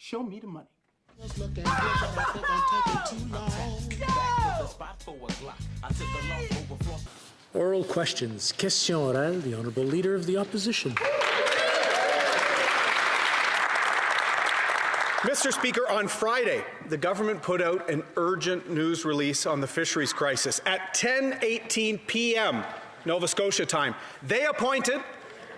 Show me the money. Oral questions. Question orale. The Honourable Leader of the Opposition. Mr. Speaker, on Friday, the government put out an urgent news release on the fisheries crisis. At 10:18 p.m. Nova Scotia time, they appointed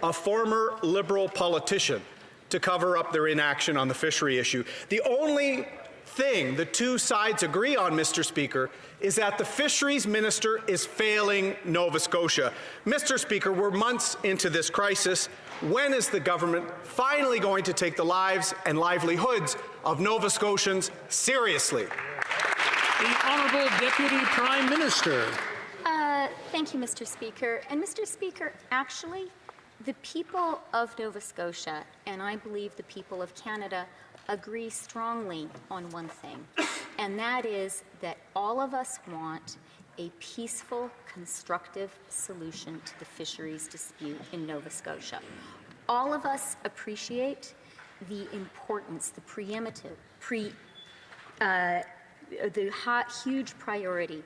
a former Liberal politician to cover up their inaction on the fishery issue. The only thing the two sides agree on, Mr. Speaker, is that the fisheries minister is failing Nova Scotia. Mr. Speaker, we're months into this crisis. When is the government finally going to take the lives and livelihoods of Nova Scotians seriously? The Honourable Deputy Prime Minister. Thank you, Mr. Speaker. And Mr. Speaker, actually, the people of Nova Scotia, and I believe the people of Canada, agree strongly on one thing, and that is that all of us want a peaceful, constructive solution to the fisheries dispute in Nova Scotia. All of us appreciate the importance, the huge priority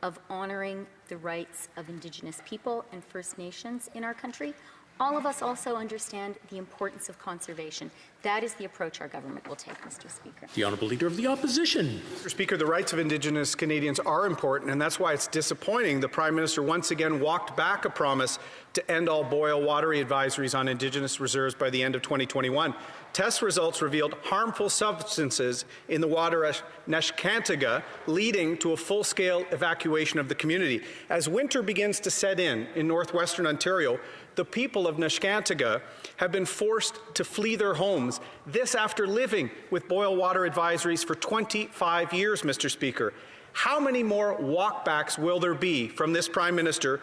of honoring the rights of Indigenous people and First Nations in our country. All of us also understand the importance of conservation. That is the approach our government will take, Mr. Speaker. The Honourable Leader of the Opposition. Mr. Speaker, the rights of Indigenous Canadians are important, and that's why it's disappointing the Prime Minister once again walked back a promise to end all boil watery advisories on Indigenous reserves by the end of 2021. Test results revealed harmful substances in the water at Neskantaga, leading to a full-scale evacuation of the community. As winter begins to set in northwestern Ontario, the people of Neskantaga have been forced to flee their homes, this after living with boil water advisories for 25 years, Mr. Speaker. How many more walkbacks will there be from this Prime Minister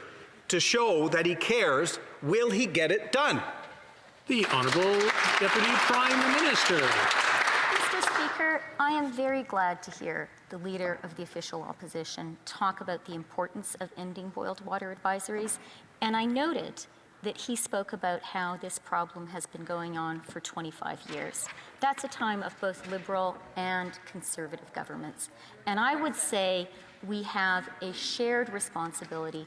to show that he cares? Will he get it done? The Honourable Deputy Prime Minister. Mr. Speaker, I am very glad to hear the Leader of the official opposition talk about the importance of ending boiled water advisories, and I noted that he spoke about how this problem has been going on for 25 years. That's a time of both Liberal and Conservative governments. And I would say we have a shared responsibility,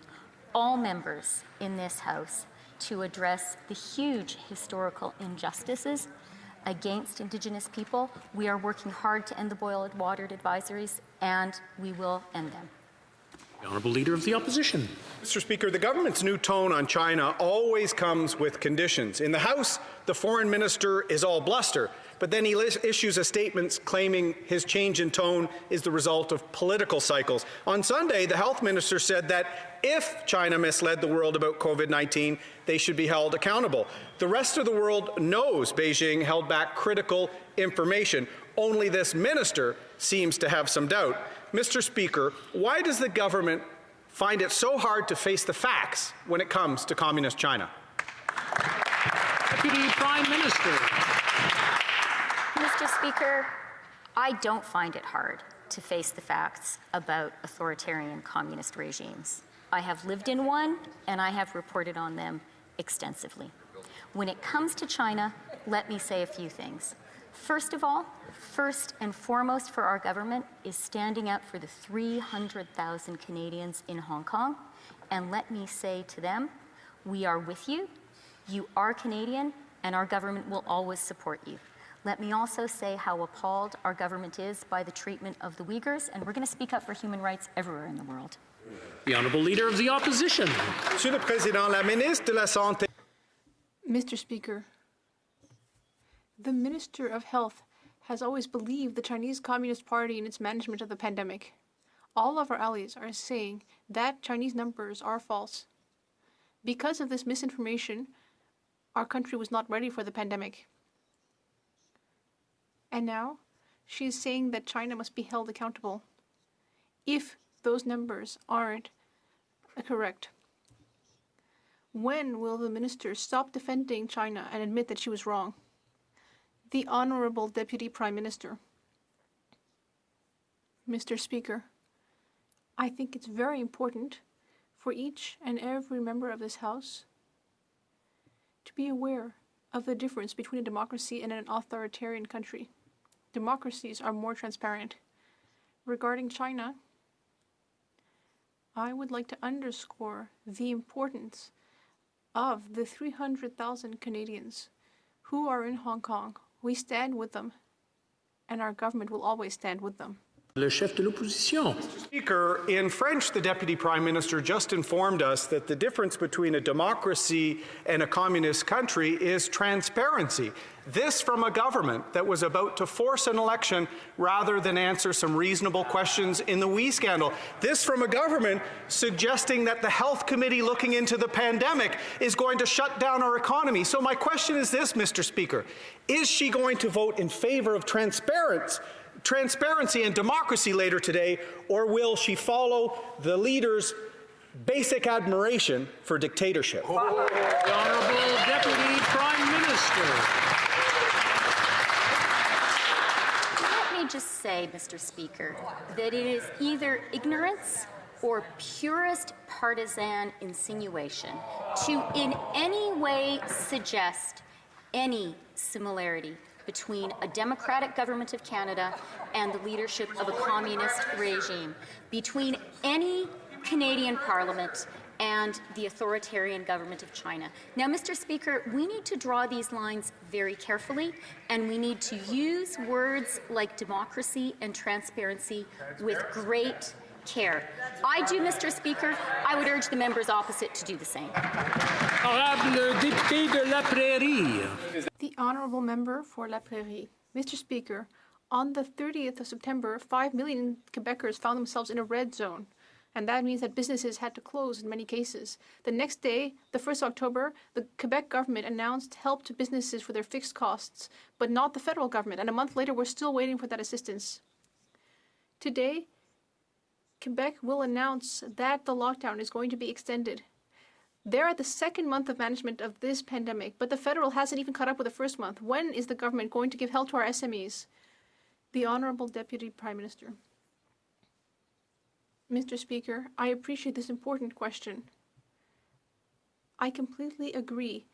all members in this House, to address the huge historical injustices against Indigenous people. We are working hard to end the boiled water advisories, and we will end them. The Honourable Leader of the Opposition. Mr. Speaker, the government's new tone on China always comes with conditions. In the House, the Foreign Minister is all bluster, but then he issues a statement claiming his change in tone is the result of political cycles. On Sunday, the Health Minister said that if China misled the world about COVID-19, they should be held accountable. The rest of the world knows Beijing held back critical information. Only this minister seems to have some doubt. Mr. Speaker, why does the government find it so hard to face the facts when it comes to Communist China? Deputy Prime Minister. Mr. Speaker, I don't find it hard to face the facts about authoritarian communist regimes. I have lived in one, and I have reported on them extensively. When it comes to China, let me say a few things. First of all, first and foremost for our government is standing up for the 300,000 Canadians in Hong Kong. And let me say to them, we are with you, you are Canadian, and our government will always support you. Let me also say how appalled our government is by the treatment of the Uyghurs, and we're going to speak up for human rights everywhere in the world. The Honourable Leader of the Opposition. Monsieur le Président, la ministre de la Santé. Mr. Speaker, the Minister of Health has always believed the Chinese Communist Party in its management of the pandemic. All of our allies are saying that Chinese numbers are false. Because of this misinformation, our country was not ready for the pandemic. And now, she is saying that China must be held accountable if those numbers aren't correct. When will the minister stop defending China and admit that she was wrong? The Honourable Deputy Prime Minister. Mr. Speaker, I think it's very important for each and every member of this House to be aware of the difference between a democracy and an authoritarian country. democracies are more transparent. Regarding China, I would like to underscore the importance of the 300,000 Canadians who are in Hong Kong. We stand with them, and our government will always stand with them. Le chef de l'opposition. Speaker, in French, the Deputy Prime Minister just informed us that the difference between a democracy and a communist country is transparency. This from a government that was about to force an election rather than answer some reasonable questions in the WE scandal. This from a government suggesting that the Health Committee looking into the pandemic is going to shut down our economy. So my question is this, Mr. Speaker. Is she going to vote in favor of transparency and democracy later today, or will she follow the leader's basic admiration for dictatorship? The Honourable Deputy Prime Minister. Let me just say, Mr. Speaker, that it is either ignorance or purest partisan insinuation to in any way suggest any similarity between a democratic government of Canada and the leadership of a communist regime, between any Canadian Parliament and the authoritarian government of China. Now, Mr. Speaker, we need to draw these lines very carefully, and we need to use words like democracy and transparency with great care. I do, Mr. Speaker. I would urge the members opposite to do the same. Honorable député de La Prairie. The Honourable Member for La Prairie. Mr. Speaker, on the 30th of September, 5 million Quebecers found themselves in a red zone, and that means that businesses had to close in many cases. The next day, the 1st of October, the Quebec government announced help to businesses for their fixed costs, but not the federal government, and a month later, we're still waiting for that assistance. Today, Quebec will announce that the lockdown is going to be extended. They're at the second month of management of this pandemic, but the federal hasn't even caught up with the first month. When is the government going to give help to our SMEs? The Honourable Deputy Prime Minister. Mr. Speaker, I appreciate this important question. I completely agree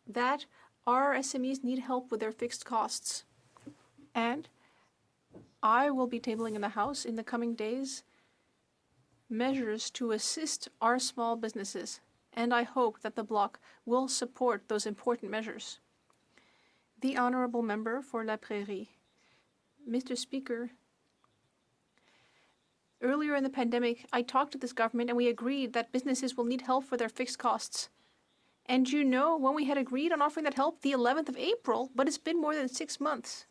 that our SMEs need help with their fixed costs. And I will be tabling in the House in the coming days measures to assist our small businesses, and I hope that the Bloc will support those important measures. The Honourable Member for La Prairie. Mr. Speaker, earlier in the pandemic, I talked to this government and we agreed that businesses will need help for their fixed costs. And you know when we had agreed on offering that help? The 11th of April, but it's been more than 6 months.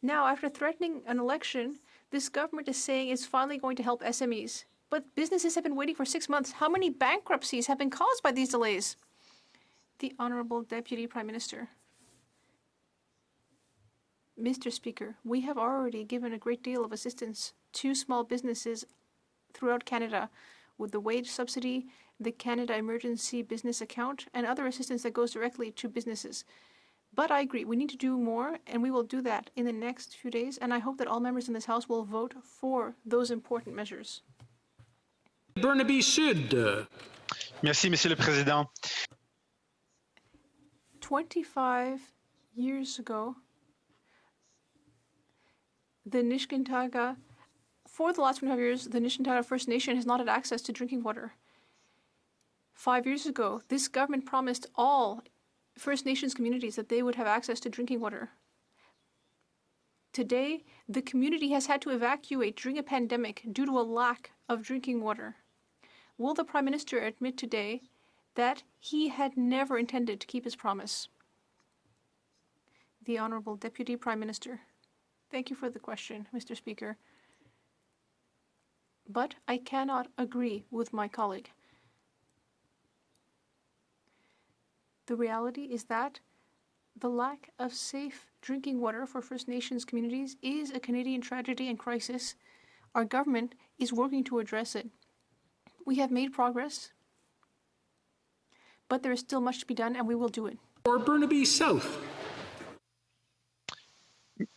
Now, after threatening an election, this government is saying it's finally going to help SMEs. But businesses have been waiting for 6 months. How many bankruptcies have been caused by these delays? The Honourable Deputy Prime Minister. Mr. Speaker, we have already given a great deal of assistance to small businesses throughout Canada with the wage subsidy, the Canada Emergency Business Account, and other assistance that goes directly to businesses. But I agree, we need to do more, and we will do that in the next few days, and I hope that all members in this House will vote for those important measures. Burnaby Sud. Merci, Monsieur le Président. 25 years ago, the Nishnawbe, for the last 25 years, the Nishnawbe First Nation has not had access to drinking water. 5 years ago, this government promised all First Nations communities that they would have access to drinking water. Today, the community has had to evacuate during a pandemic due to a lack of drinking water. Will the Prime Minister admit today that he had never intended to keep his promise? The Honourable Deputy Prime Minister. Thank you for the question, Mr. Speaker. But I cannot agree with my colleague. The reality is that the lack of safe drinking water for First Nations communities is a Canadian tragedy and crisis. Our government is working to address it. We have made progress, but there is still much to be done, and we will do it. Or Burnaby South.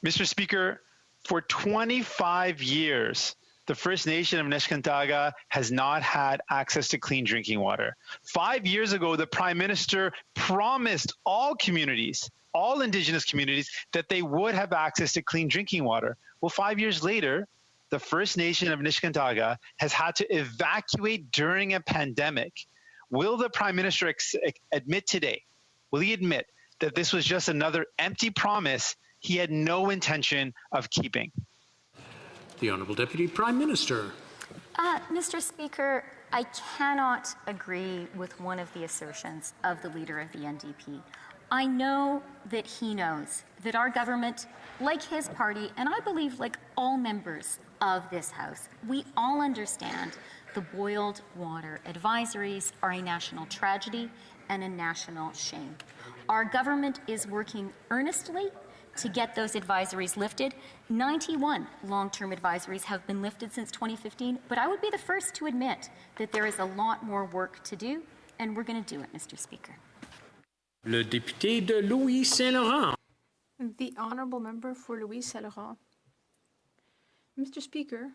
Mr. Speaker, for 25 years, the First Nation of Niskantaga has not had access to clean drinking water. 5 years ago, the Prime Minister promised all communities, all Indigenous communities, that they would have access to clean drinking water. Well, 5 years later, the First Nation of Niskantaga has had to evacuate during a pandemic. Will the Prime Minister admit today, will he admit that this was just another empty promise he had no intention of keeping? The Honourable Deputy Prime Minister. Mr. Speaker, I cannot agree with one of the assertions of the leader of the NDP. I know that he knows that our government, like his party, and I believe like all members of this House, we all understand the boiled water advisories are a national tragedy and a national shame. Our government is working earnestly to get those advisories lifted. 91 long-term advisories have been lifted since 2015, but I would be the first to admit that there is a lot more work to do, and we're going to do it, Mr. Speaker. Le député de Louis Saint-Laurent. The Honourable Member for Louis Saint-Laurent. Mr. Speaker,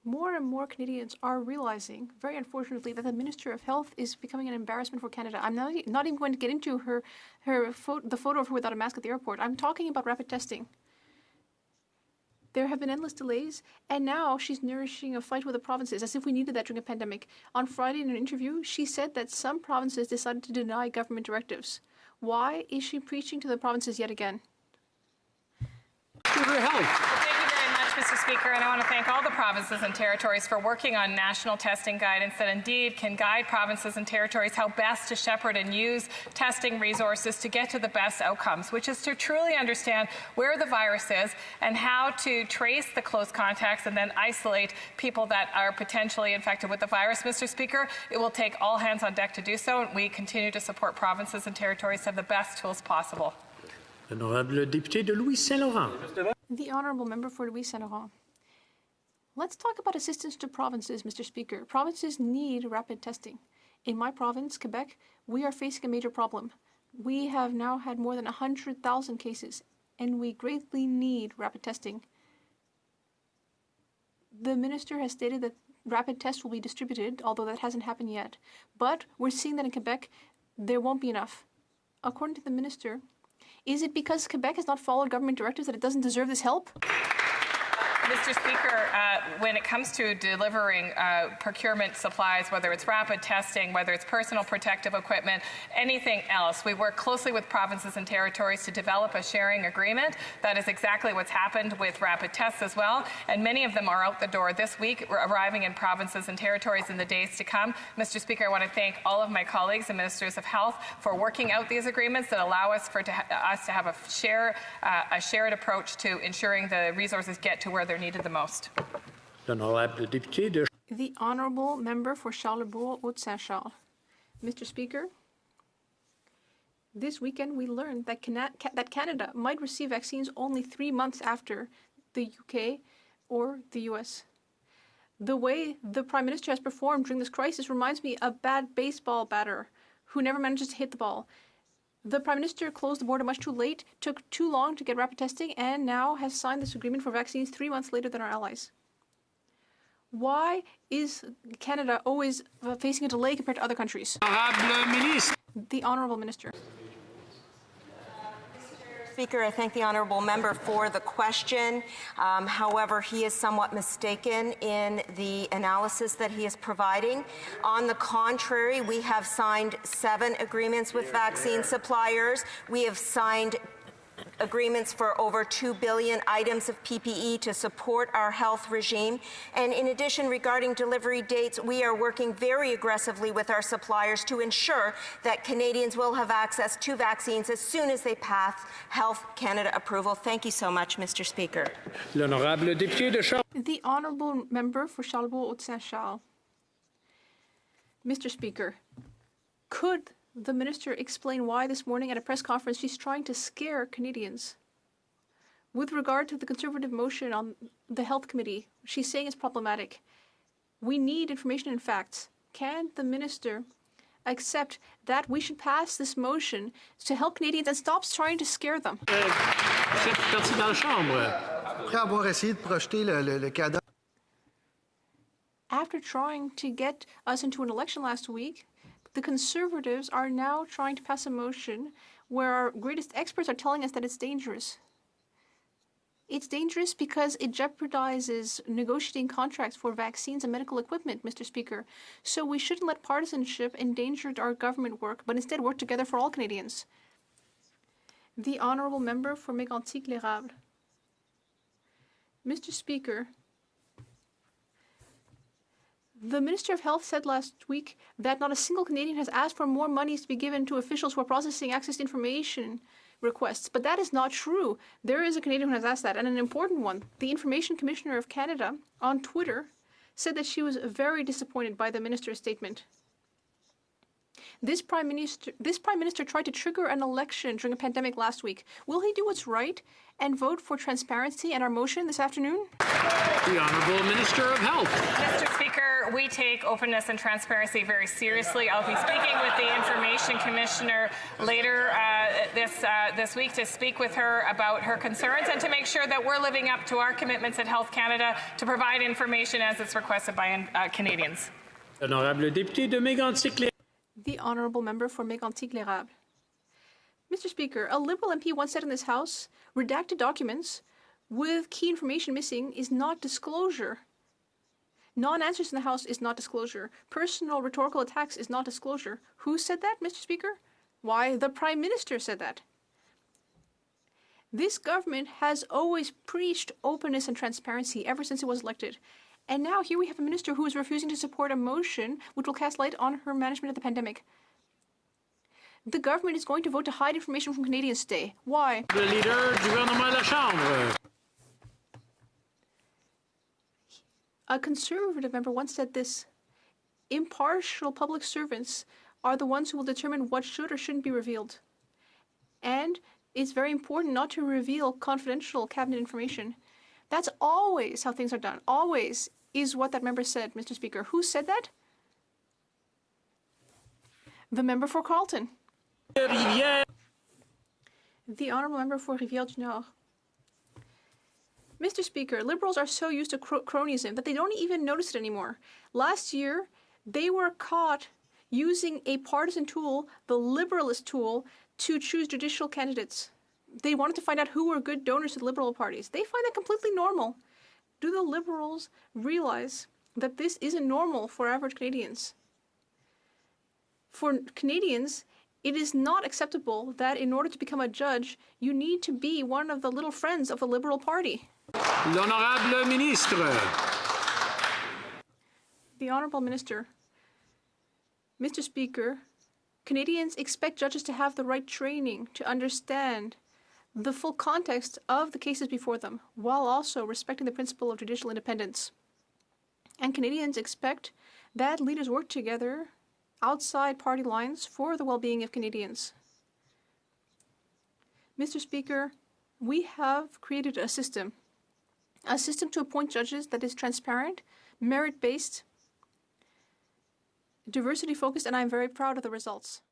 more and more Canadians are realizing, very unfortunately, that the Minister of Health is becoming an embarrassment for Canada. I'm not even going to get into the photo of her without a mask at the airport. I'm talking about rapid testing. There have been endless delays, and now she's nourishing a fight with the provinces, as if we needed that during a pandemic. On Friday, in an interview, she said that some provinces decided to deny government directives. Why is she preaching to the provinces yet again? Thank you very much, Mr. Speaker, and I want to thank all the provinces and territories for working on national testing guidance that indeed can guide provinces and territories how best to shepherd and use testing resources to get to the best outcomes, which is to truly understand where the virus is and how to trace the close contacts and then isolate people that are potentially infected with the virus. Mr. Speaker, it will take all hands on deck to do so, and we continue to support provinces and territories to have the best tools possible. L'honorable député de Louis Saint-Laurent. The Honourable Member for Louis Saint-Laurent. Let's talk about assistance to provinces, Mr. Speaker. Provinces need rapid testing. In my province, Quebec, we are facing a major problem. We have now had more than 100,000 cases, and we greatly need rapid testing. The Minister has stated that rapid tests will be distributed, although that hasn't happened yet. But we're seeing that in Quebec, there won't be enough. According to the Minister, is it because Quebec has not followed government directives that it doesn't deserve this help? Mr. Speaker, when it comes to delivering procurement supplies, whether it's rapid testing, whether it's personal protective equipment, anything else, we work closely with provinces and territories to develop a sharing agreement. That is exactly what's happened with rapid tests as well, and many of them are out the door this week, arriving in provinces and territories in the days to come. Mr. Speaker, I want to thank all of my colleagues and ministers of health for working out these agreements that allow us to have a shared approach to ensuring the resources get to where they're needed the most. The Honourable Member for Charlebourg-Haute-Saint-Charles. Mr. Speaker, this weekend we learned that Canada might receive vaccines only 3 months after the UK or the US. The way the Prime Minister has performed during this crisis reminds me of a bad baseball batter who never manages to hit the ball. The Prime Minister closed the border much too late, took too long to get rapid testing, and now has signed this agreement for vaccines 3 months later than our allies. Why is Canada always facing a delay compared to other countries? The Honourable Minister. Speaker, I thank the honourable member for the question. However, he is somewhat mistaken in the analysis that he is providing. On the contrary, we have signed 7 agreements with vaccine suppliers. We have signed agreements for over 2 billion items of PPE to support our health regime. And in addition, regarding delivery dates, we are working very aggressively with our suppliers to ensure that Canadians will have access to vaccines as soon as they pass Health Canada approval. Thank you so much, Mr. Speaker. The Honourable Member for Charlebourg-Haute-Saint-Charles. Mr. Speaker, could the Minister explain why this morning at a press conference she's trying to scare Canadians? With regard to the Conservative motion on the Health Committee, she's saying it's problematic. We need information and facts. Can the Minister accept that we should pass this motion to help Canadians and stop trying to scare them? after trying to get us into an election last week, the Conservatives are now trying to pass a motion where our greatest experts are telling us that it's dangerous. It's dangerous because it jeopardizes negotiating contracts for vaccines and medical equipment, Mr. Speaker. So we shouldn't let partisanship endanger our government work, but instead work together for all Canadians. The Honourable Member for Mégantic-L'Érable. Mr. Speaker, the Minister of Health said last week that not a single Canadian has asked for more monies to be given to officials who are processing access to information requests, but that is not true. There is a Canadian who has asked that, and an important one. The Information Commissioner of Canada on Twitter said that she was very disappointed by the minister's statement. This Prime Minister tried to trigger an election during a pandemic last week. Will he do what's right and vote for transparency and our motion this afternoon? The Honourable Minister of Health. Mr. Speaker, we take openness and transparency very seriously. I'll be speaking with the Information Commissioner later this week to speak with her about her concerns and to make sure that we're living up to our commitments at Health Canada to provide information as it's requested by Canadians. Honourable député de Mégantic-L'Érable. The Honourable Member for Mégantic-L'Érable. Mr. Speaker, a Liberal MP once said in this House, redacted documents with key information missing is not disclosure. Non-answers in the House is not disclosure. Personal rhetorical attacks is not disclosure. Who said that, Mr. Speaker? Why, the Prime Minister said that. This government has always preached openness and transparency ever since it was elected. And now here we have a minister who is refusing to support a motion which will cast light on her management of the pandemic. The government is going to vote to hide information from Canadians today. Why? Le leader du gouvernement de la Chambre. A Conservative member once said this: impartial public servants are the ones who will determine what should or shouldn't be revealed. And it's very important not to reveal confidential cabinet information. That's always how things are done. Always is what that member said, Mr. Speaker. Who said that? The member for Carleton. Rivière. The Honourable Member for Rivière-du-Nord. Mr. Speaker, Liberals are so used to cronyism that they don't even notice it anymore. Last year, they were caught using a partisan tool, the Liberalist tool, to choose judicial candidates. They wanted to find out who were good donors to the Liberal parties. They find that completely normal. Do the Liberals realize that this isn't normal for average Canadians? For Canadians, it is not acceptable that in order to become a judge, you need to be one of the little friends of the Liberal Party. L'Honorable Ministre. The Honourable Minister. Mr. Speaker, Canadians expect judges to have the right training to understand the full context of the cases before them, while also respecting the principle of judicial independence. And Canadians expect that leaders work together outside party lines for the well-being of Canadians. Mr. Speaker, we have created a system to appoint judges that is transparent, merit-based, diversity-focused, and I'm very proud of the results.